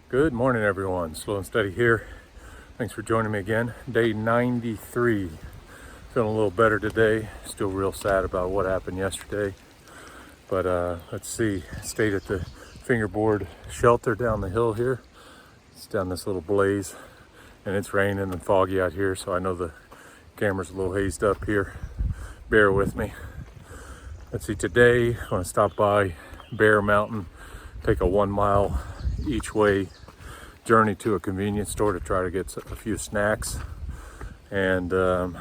Good morning, everyone. Slow and steady here. Thanks for joining me again. Day 93. Feeling a little better today. Still real sad about what happened yesterday. But let's see. Stayed at the Fingerboard Shelter down the hill here. It's down this little blaze, and it's raining and foggy out here, so I know the camera's a little hazed up here. Bear with me. Let's see. Today I'm going to stop by Bear Mountain, take a 1 mile each way journey to a convenience store to try to get a few snacks and to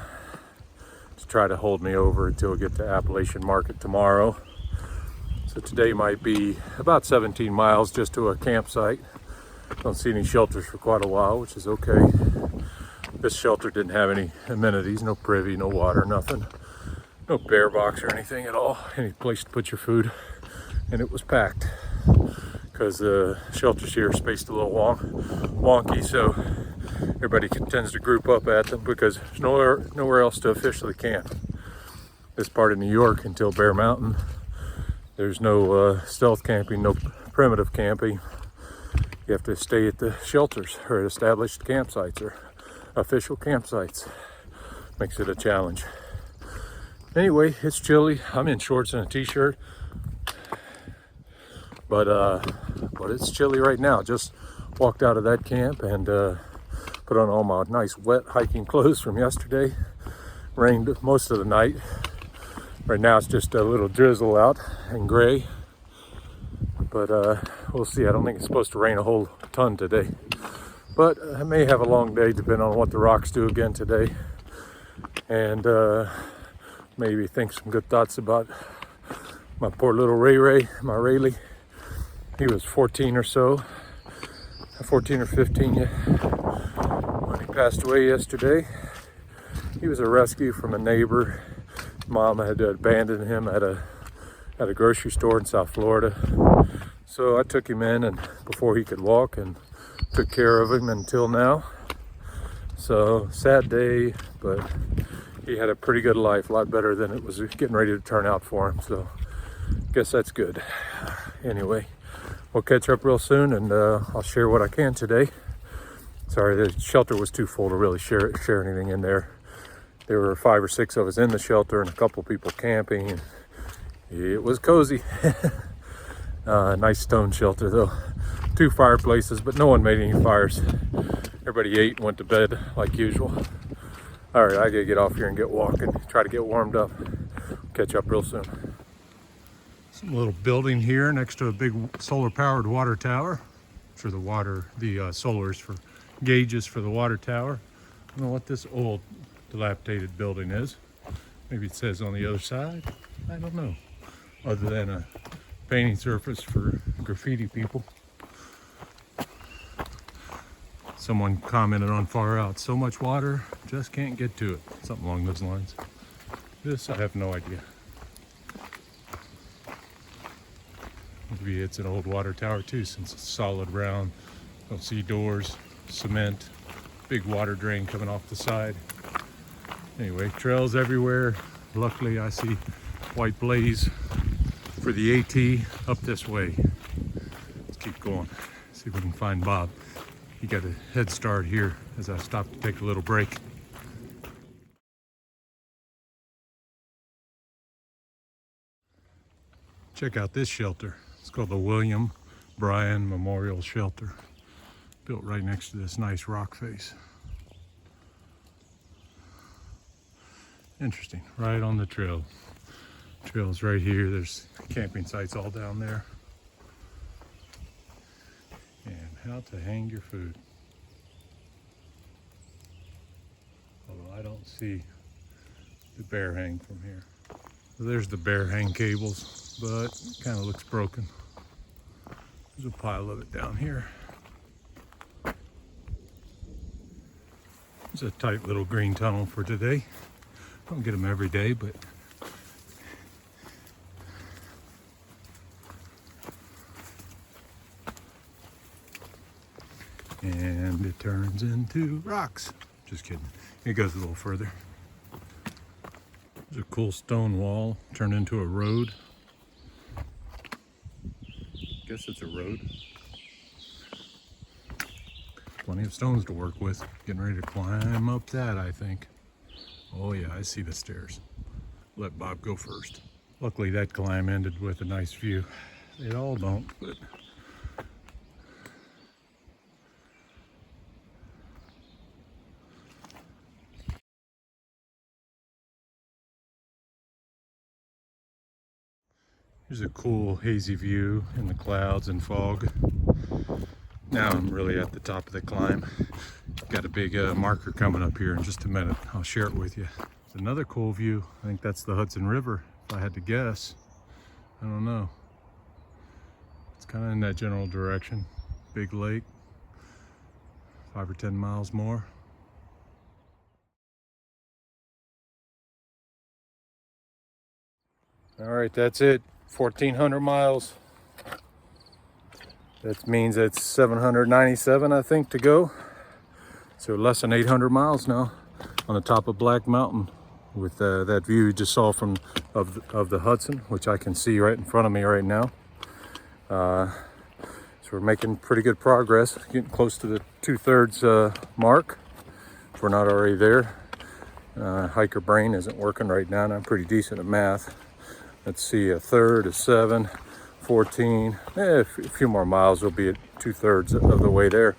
try to hold me over until we get to Appalachian Market tomorrow. So today might be about 17 miles just to a campsite. Don't see any shelters for quite a while, which is okay. This shelter didn't have any amenities, no privy, no water, nothing. No bear box or anything at all, any place to put your food, and it was packed because the shelters here are spaced a little wonky, so everybody tends to group up at them because there's nowhere else to officially camp. This part of New York until Bear Mountain, there's no stealth camping, no primitive camping. You have to stay at the shelters or at established campsites or official campsites. Makes it a challenge. Anyway, it's chilly. I'm in shorts and a t-shirt. But it's chilly right now. Just walked out of that camp and put on all my nice wet hiking clothes from yesterday. Rained most of the night. Right now it's just a little drizzle out and gray. But we'll see. I don't think it's supposed to rain a whole ton today. But I may have a long day depending on what the rocks do again today. And maybe think some good thoughts about my poor little Ray, my Rayleigh. He was 14 or so, 14 or 15 when he passed away yesterday. He was a rescue from a neighbor. Mom had abandoned him at a grocery store in South Florida. So I took him in and before he could walk and took care of him until now. So sad day, but he had a pretty good life, a lot better than it was getting ready to turn out for him. So guess that's good. Anyway, we'll catch up real soon and I'll share what I can today. Sorry, the shelter was too full to really share anything in there. There were 5 or 6 of us in the shelter and a couple people camping. And it was cozy. Nice stone shelter though. 2 fireplaces, but no one made any fires. Everybody ate and went to bed like usual. All right, I gotta get off here and get walking. Try to get warmed up. Catch up real soon. Some little building here next to a big solar-powered water tower. For the water, the solar is for gauges for the water tower. I don't know what this old dilapidated building is. Maybe it says on the other side. I don't know. Other than a painting surface for graffiti people. Someone commented on Far Out, so much water, just can't get to it. Something along those lines. This, I have no idea. Maybe it's an old water tower too, since it's solid round. Don't see doors, cement, big water drain coming off the side. Anyway, trails everywhere. Luckily, I see white blaze for the AT up this way. Let's keep going. See if we can find Bob. He got a head start here as I stopped to take a little break. Check out this shelter. It's called the William Bryan Memorial Shelter. Built right next to this nice rock face. Interesting, right on the trail. Trail's right here. There's camping sites all down there. And how to hang your food. Although I don't see the bear hang from here. So there's the bear hang cables, but it kind of looks broken. There's a pile of it down here. It's a tight little green tunnel for today. Don't get them every day, but and it turns into rocks. Just kidding. It goes a little further. There's a cool stone wall turned into a road. Guess it's a road. Plenty of stones to work with. Getting ready to climb up that, I think. Oh yeah, I see the stairs. Let Bob go first. Luckily that climb ended with a nice view. They all don't, but here's a cool hazy view in the clouds and fog. Now I'm really at the top of the climb. Got a big marker coming up here in just a minute. I'll share it with you. It's another cool view. I think that's the Hudson River, if I had to guess. I don't know. It's kind of in that general direction. Big lake, 5 or 10 miles more. All right, that's it. 1,400 miles. That means it's 797, I think, to go. So less than 800 miles now on the top of Black Mountain with that view you just saw from of the Hudson, which I can see right in front of me right now. So we're making pretty good progress, getting close to the 2/3 mark, if we're not already there. Hiker brain isn't working right now, and I'm pretty decent at math. Let's see, 1/3 is 7, 14. A few more miles, we'll be at 2/3 of the way there.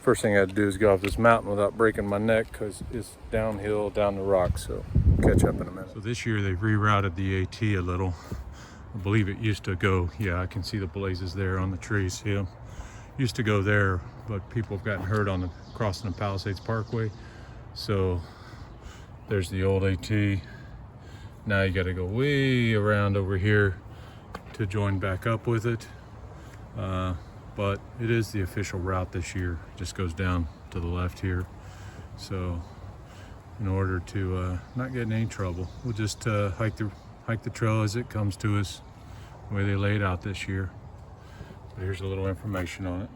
First thing I had to do is go off this mountain without breaking my neck, because it's downhill down the rocks, so catch up in a minute. So this year they've rerouted the AT a little. I believe it used to go, yeah, I can see the blazes there on the trees, see them? Used to go there, but people have gotten hurt on the crossing the Palisades Parkway. So there's the old AT. Now you gotta go way around over here to join back up with it. But it is the official route this year. It just goes down to the left here. So in order to not get in any trouble, we'll just hike the trail as it comes to us, the way they lay it out this year. But here's a little information on it.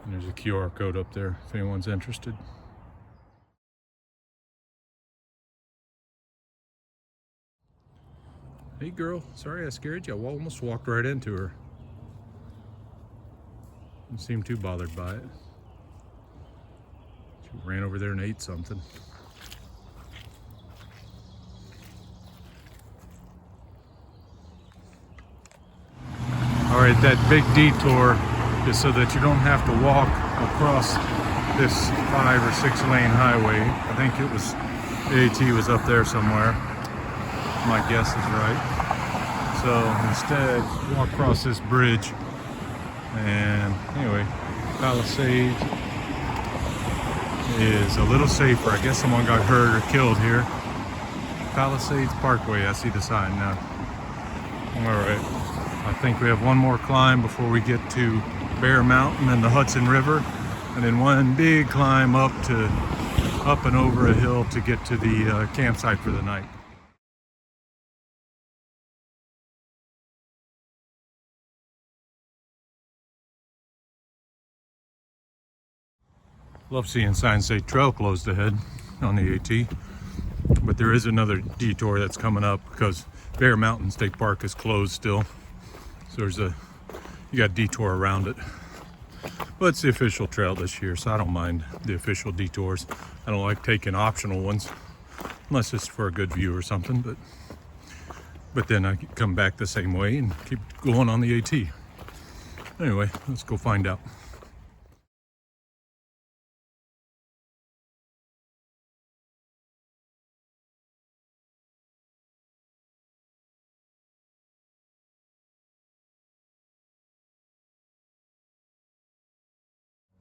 And there's a QR code up there if anyone's interested. Hey girl, sorry I scared you. I almost walked right into her. Didn't seem too bothered by it. She ran over there and ate something. All right, that big detour is so that you don't have to walk across this 5 or 6 lane highway. I think it was, the AT was up there somewhere. My guess is right. So instead, walk across this bridge. And anyway, Palisades is a little safer. I guess someone got hurt or killed here. Palisades Parkway, I see the sign now. All right, I think we have one more climb before we get to Bear Mountain and the Hudson River, and then one big climb up and over a hill to get to the campsite for the night. Love seeing signs say trail closed ahead on the AT, but there is another detour that's coming up because Bear Mountain State Park is closed still. So you got a detour around it. But it's the official trail this year, so I don't mind the official detours. I don't like taking optional ones unless it's for a good view or something, but then I can come back the same way and keep going on the AT. Anyway, let's go find out.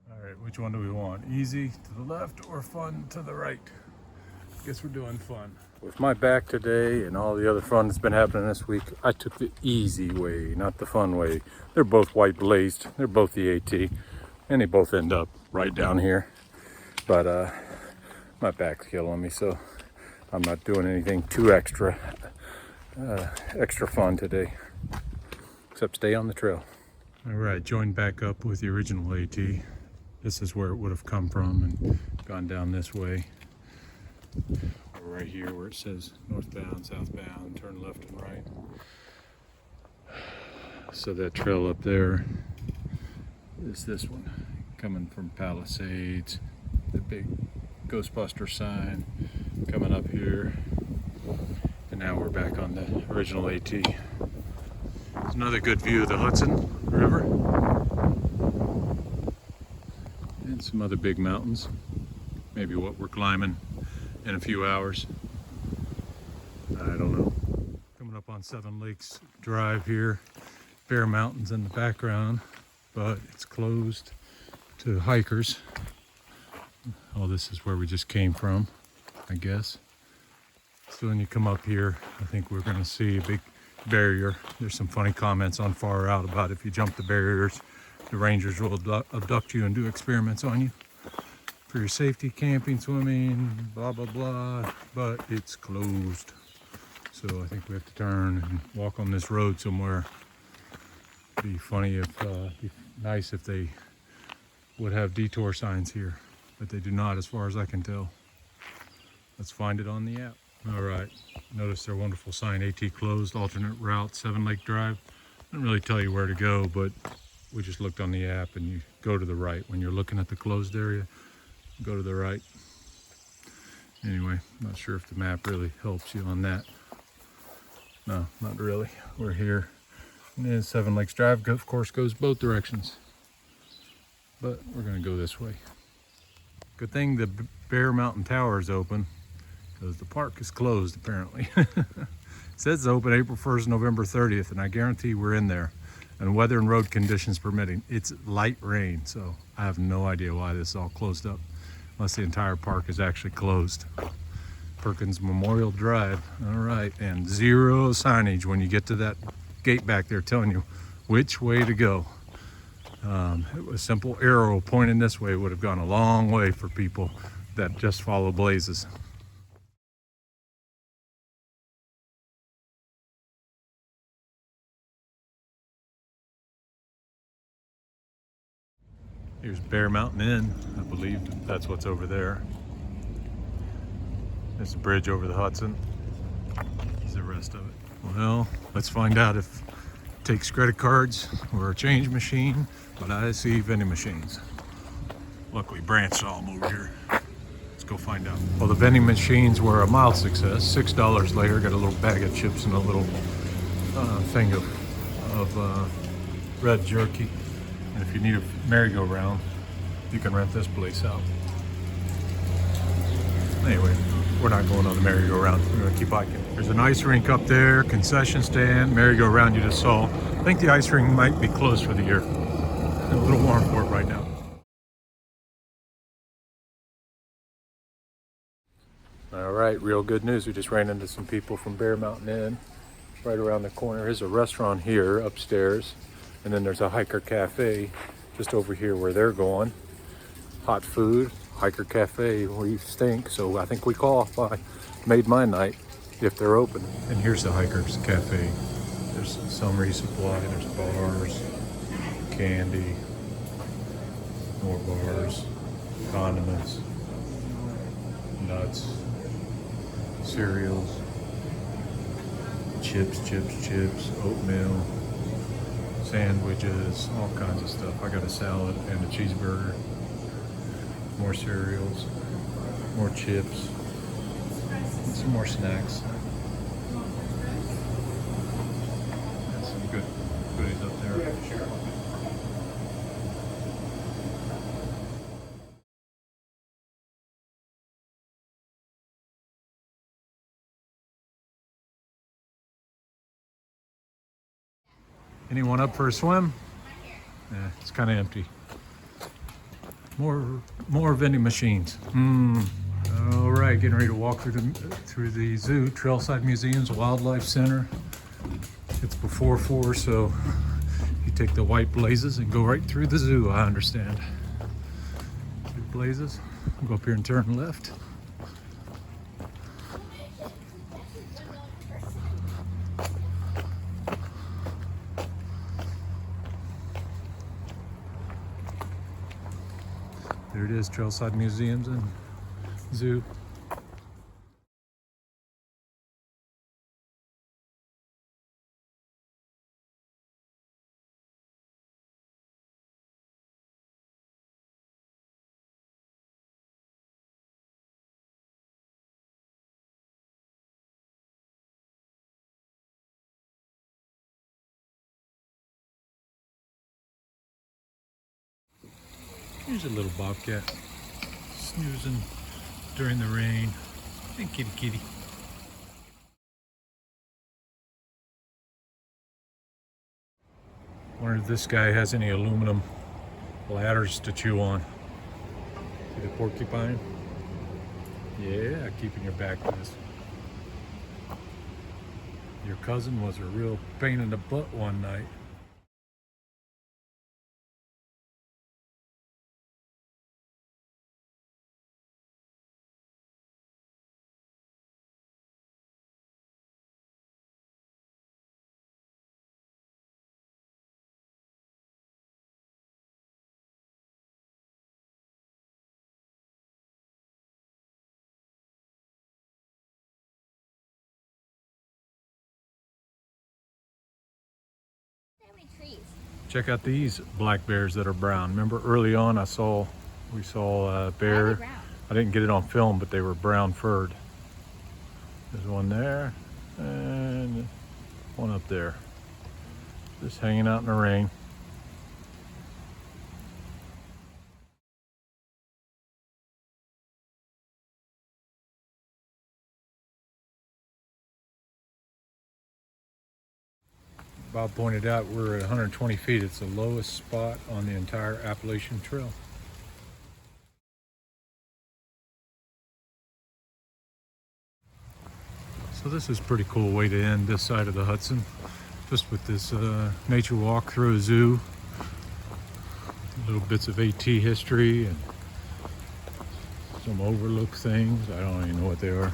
All right, which one do we want? Easy to the left or fun to the right? Guess we're doing fun. With my back today and all the other fun that's been happening this week, I took the easy way, not the fun way. They're both white blazed. They're both the AT, and they both end up right down here. But my back's killing me, so I'm not doing anything too extra fun today, except stay on the trail. All right, joined back up with the original AT. This is where it would have come from, and gone down this way. We're right here where it says northbound, southbound, turn left and right. So that trail up there is this one, coming from Palisades, the big Ghostbuster sign coming up here. And now we're back on the original AT. There's another good view of the Hudson River. And some other big mountains. Maybe what we're climbing in a few hours. I don't know. Coming up on Seven Lakes Drive here. Bear Mountains in the background, but it's closed to hikers. Oh, this is where we just came from, I guess. So when you come up here, I think we're going to see a big barrier. There's some funny comments on Far Out about if you jump the barriers, the rangers will abduct you and do experiments on you for your safety, camping, swimming, blah, blah, blah, but it's closed. So I think we have to turn and walk on this road somewhere. It'd be funny if, be nice if they would have detour signs here, but they do not as far as I can tell. Let's find it on the app. All right, notice their wonderful sign, AT closed, alternate route, 7 Lake Drive. Didn't really tell you where to go, but we just looked on the app and you go to the right. When you're looking at the closed area, go to the right. Anyway, not sure if the map really helps you on that. No, not really. We're here. And 7 Lakes Drive, of course, goes both directions. But we're gonna go this way. Good thing the Bear Mountain Tower is open, because the park is closed apparently. It says it's open April 1st, November 30th, and I guarantee we're in there. And weather and road conditions permitting. It's light rain, so I have no idea why this is all closed up, unless the entire park is actually closed. Perkins Memorial Drive, all right, and zero signage when you get to that gate back there telling you which way to go. A simple arrow pointing this way would have gone a long way for people that just follow blazes. Here's Bear Mountain Inn, I believe that's what's over there. There's a bridge over the Hudson. There's the rest of it. Well, let's find out if it takes credit cards or a change machine, but I see vending machines. Luckily, Branch saw them over here. Let's go find out. Well, the vending machines were a mild success. $6 later, got a little bag of chips and a little thing of red jerky. And if you need a merry-go-round, you can rent this place out. Anyway, we're not going on the merry-go-round. We're going to keep hiking. There's an ice rink up there, concession stand, merry-go-round you just saw. I think the ice rink might be closed for the year. A little warm for it right now. All right, real good news. We just ran into some people from Bear Mountain Inn. Right around the corner. There's a restaurant here upstairs. And then there's a hiker cafe just over here where they're going. Hot food, hiker cafe, we stink, so I think we qualify. Made my night if they're open. And here's the hikers cafe. There's some resupply, there's bars, candy, more bars, condiments, nuts, cereals, chips, oatmeal, sandwiches, all kinds of stuff. I got a salad and a cheeseburger, more cereals, more chips, and some more snacks. Got some good goodies up there. Anyone up for a swim? Yeah, it's kind of empty. More vending machines. All right, getting ready to walk through the zoo, Trailside Museums, Wildlife Center. It's before 4, so you take the white blazes and go right through the zoo, I understand. Through blazes, go up here and turn left. There it is, Trailside Museums and Zoo. Here's a little bobcat snoozing during the rain. Hey, kitty, kitty. Wonder if this guy has any aluminum ladders to chew on. See the porcupine? Yeah, keeping your back to this. Your cousin was a real pain in the butt one night. Check out these black bears that are brown. Remember early on we saw a bear. I didn't get it on film, but they were brown furred. There's one there and one up there. Just hanging out in the rain. Bob pointed out we're at 120 feet. It's the lowest spot on the entire Appalachian Trail. So this is a pretty cool way to end this side of the Hudson, just with this nature walk through a zoo. Little bits of AT history and some overlook things. I don't even know what they are.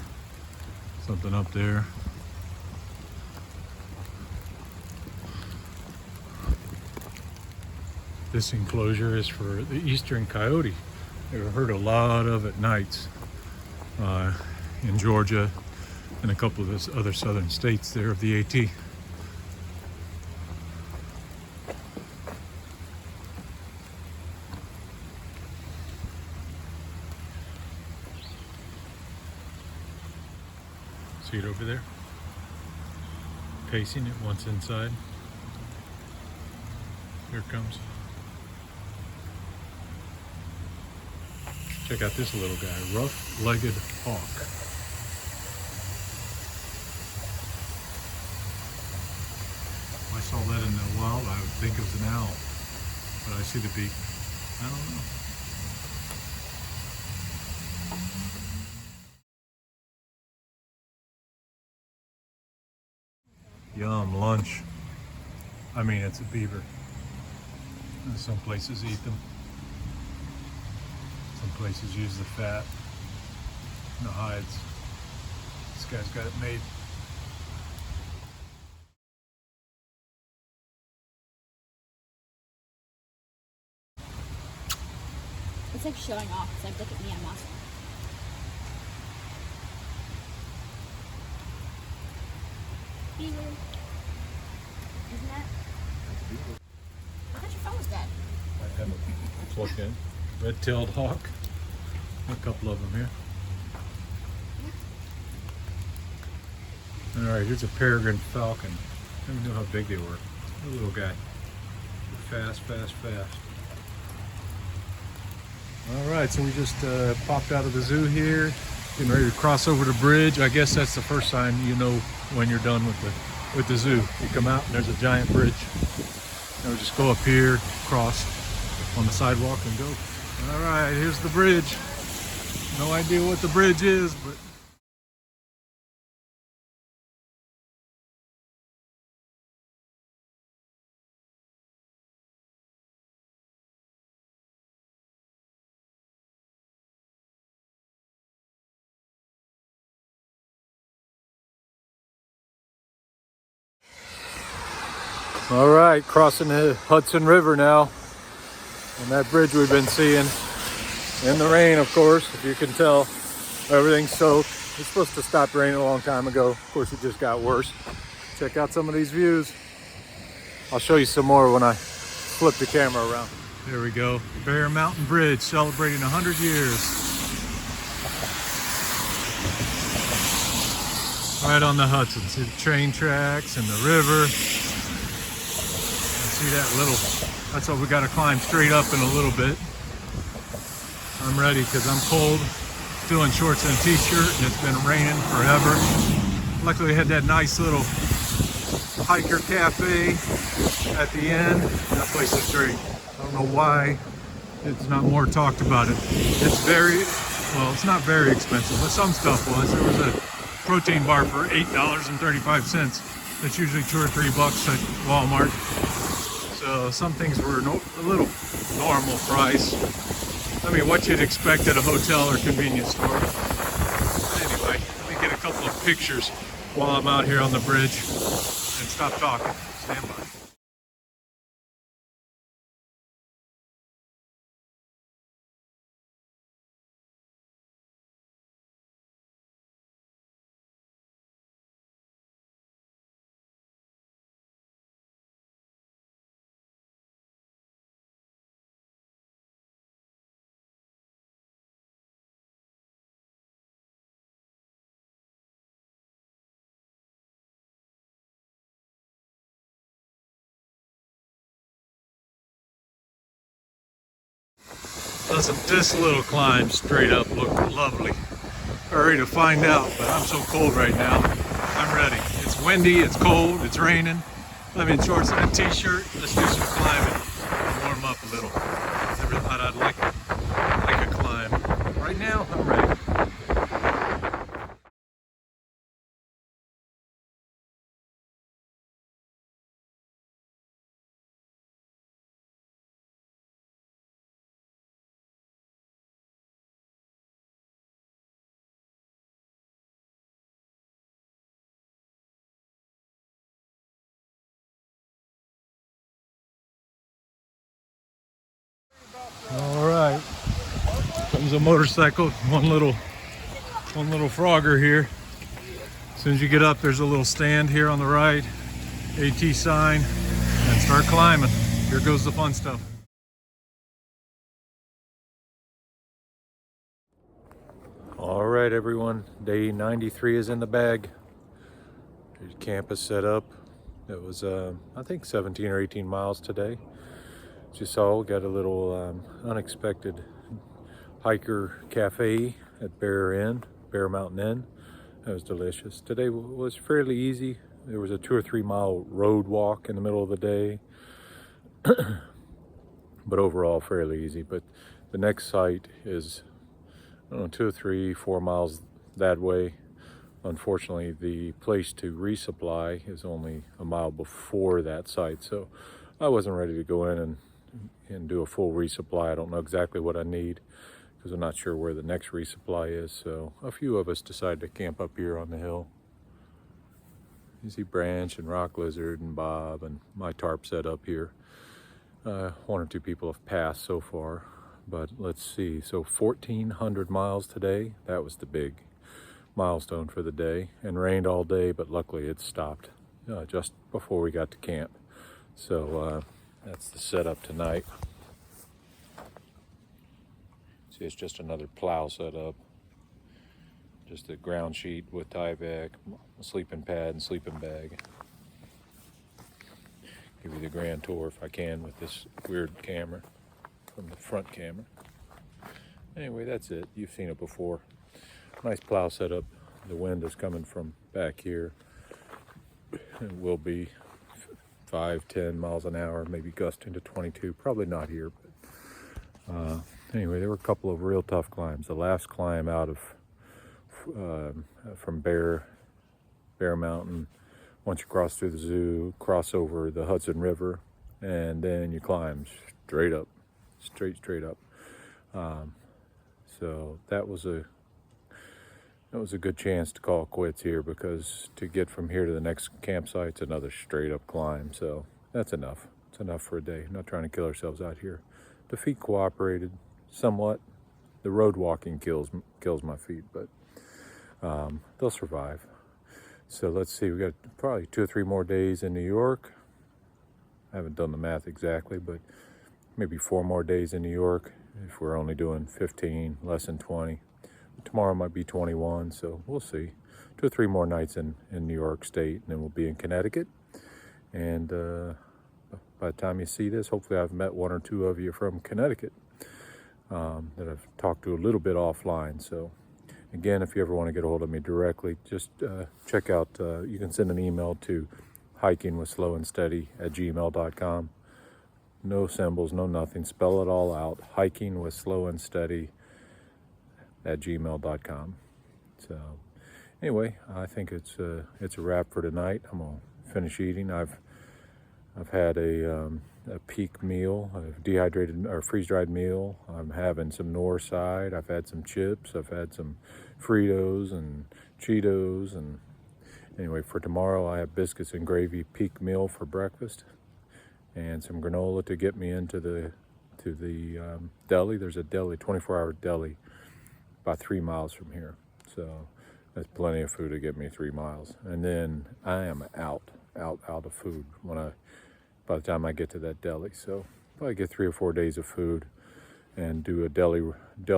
Something up there. This enclosure is for the eastern coyote. They've heard a lot of at nights in Georgia and a couple of the other southern states there of the AT. See it over there? Pacing it once inside. Here it comes. Check out this little guy, rough-legged hawk. If I saw that in the wild, I would think it was an owl, but I see the beak. I don't know. Yum, lunch. I mean, it's a beaver. Some places eat them. Some places use the fat and the hides. This guy's got it made. It's like showing off. It's like, look at me, I'm awesome. Beaver. Isn't that? I thought your phone was dead. I have it plugged in. Red-tailed hawk. A couple of them here. All right, here's a peregrine falcon. I never knew how big they were. A little guy. Fast, fast, fast. All right, so we just popped out of the zoo here. Getting ready to cross over the bridge. I guess that's the first sign you know when you're done with the zoo. You come out and there's a giant bridge. And we just go up here, cross on the sidewalk and go. All right, here's the bridge. No idea what the bridge is, but all right, crossing the Hudson River now on that bridge we've been seeing. In the rain, of course, if you can tell, everything's soaked. It's supposed to stop raining a long time ago. Of course, it just got worse. Check out some of these views. I'll show you some more when I flip the camera around. There we go. Bear Mountain Bridge celebrating 100 years. Right on the Hudson. See the train tracks and the river. See that little, that's what we got to climb straight up in a little bit. I'm ready because I'm cold. Still in shorts and a t-shirt, and it's been raining forever. Luckily, we had that nice little hiker cafe at the end. That place is great. I don't know why it's not more talked about it. It's very, well, it's not very expensive, but some stuff was. There was a protein bar for $8.35. That's usually $2 or $3 at Walmart. So some things were a little normal price. I mean, what you'd expect at a hotel or convenience store. Anyway, let me get a couple of pictures while I'm out here on the bridge and stop talking. Stand by. Doesn't this little climb straight up look lovely? Hurry to find out, but I'm so cold right now. I'm ready. It's windy, it's cold, it's raining. I'm in shorts and a t-shirt. Let's do some climbing and warm up a little. Never thought I'd like a climb. Right now, I'm ready. All right, comes a motorcycle, one little frogger here. As soon as you get up, there's a little stand here on the right, AT sign, and start climbing. Here goes the fun stuff. All right, everyone, day 93 is in the bag. The camp is set up. It was, I think 17 or 18 miles today. As you saw, we got a little unexpected hiker cafe at Bear Mountain Inn. That was delicious. Today was fairly easy. There was a 2 or 3 mile road walk in the middle of the day, but overall fairly easy. But the next site is, I don't know, 2 or 3, 4 miles that way. Unfortunately, the place to resupply is only a mile before that site, so I wasn't ready to go in and do a full resupply. I don't know exactly what I need because I'm not sure where the next resupply is. So a few of us decided to camp up here on the hill. You see Branch and Rock Lizard and Bob and my tarp set up here. 1 or 2 people have passed so far, but let's see. So 1,400 miles today. That was the big milestone for the day, and rained all day, but luckily it stopped just before we got to camp. So that's the setup tonight. See, it's just another plow setup. Just a ground sheet with Tyvek, a sleeping pad and sleeping bag. Give you the grand tour if I can with this weird camera from the front camera. Anyway, that's it. You've seen it before. Nice plow setup. The wind is coming from back here. It will be 5-10 miles an hour, maybe gusting to 22. Probably not here, but anyway, there were a couple of real tough climbs. The last climb out of from Bear Mountain, once you cross through the zoo, cross over the Hudson River, and then you climb straight up, straight up. So that was a good chance to call quits here, because to get from here to the next campsite's another straight up climb. So that's enough. It's enough for a day. I'm not trying to kill ourselves out here. The feet cooperated somewhat. the road walking kills my feet, but they'll survive. So let's see, we got probably 2 or 3 more days in New York. I haven't done the math exactly, but maybe 4 more days in New York if we're only doing 15, less than 20. Tomorrow might be 21, so we'll see. 2 or 3 more nights in New York State, and then we'll be in Connecticut. And by the time you see this, hopefully I've met 1 or 2 of you from Connecticut that I've talked to a little bit offline. So again, if you ever want to get a hold of me directly, just check out, you can send an email to HikingWithSlowAndSteady@gmail.com. No symbols, no nothing. Spell it all out. HikingWithSlowAndSteady@gmail.com. So anyway, I think it's a wrap for tonight. I'm gonna finish eating. I've had a peak meal, a dehydrated or freeze-dried meal. I'm having some Northside. I've had some chips. I've had some Fritos and Cheetos. And anyway, for tomorrow, I have biscuits and gravy peak meal for breakfast, and some granola to get me into the deli. There's a deli, 24-hour deli, about 3 miles from here. So that's plenty of food to get me 3 miles. And then I am out of food by the time I get to that deli. So probably get 3 or 4 days of food and do a deli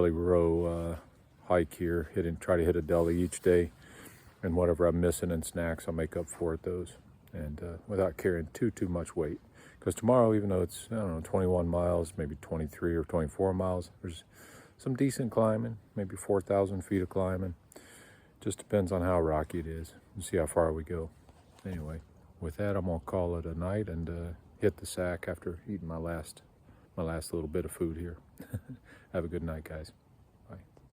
row hike here, try to hit a deli each day, and whatever I'm missing in snacks, I'll make up for it those, and without carrying too much weight. Because tomorrow, even though it's, I don't know, 21 miles, maybe 23 or 24 miles, there's some decent climbing, maybe 4,000 feet of climbing. Just depends on how rocky it is and see how far we go. Anyway, with that, I'm gonna call it a night and hit the sack after eating my last little bit of food here. Have a good night, guys.